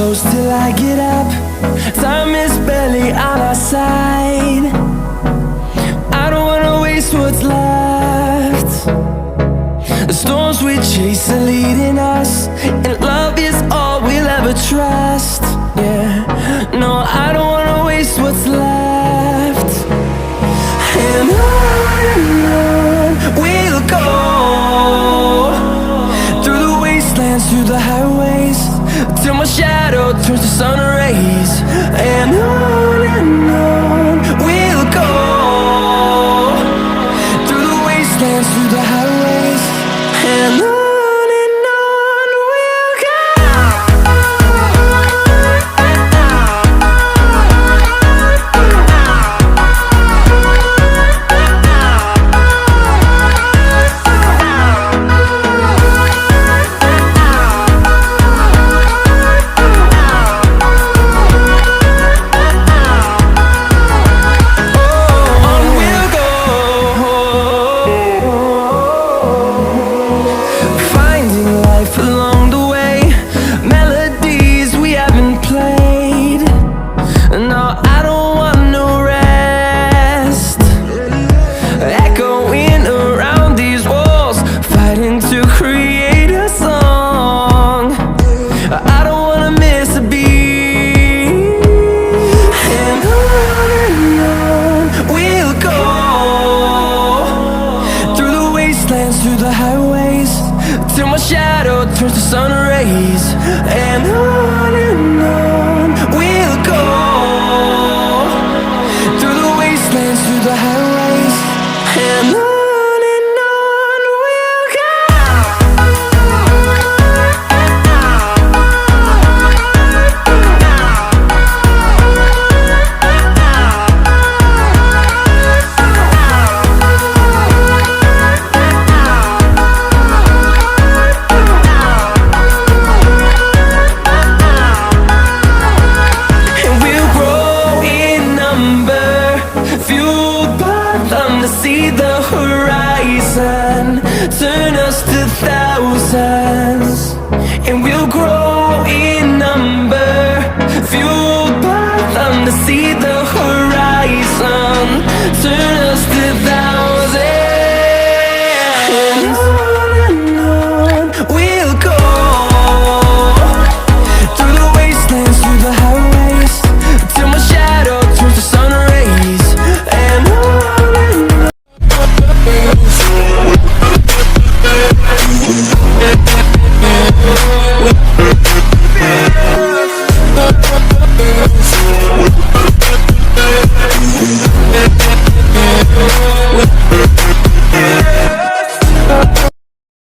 close till I get up. Time is barely on our side. I don't wanna waste what's left. The storms we chase are leading us, and love is all we'll ever trust. Yeah, no, I don't wanna waste what's left. And on we'll go, through the wastelands, through the highways, till my shadow turns to sun rays. And on we'll go, through the wastelands, through the highways, and on. Through the highways, till my shadow turns to sun rays. And on we'll go, through the wastelands, through the highways, and on. See the horizon turn us to thousands, and we'll grow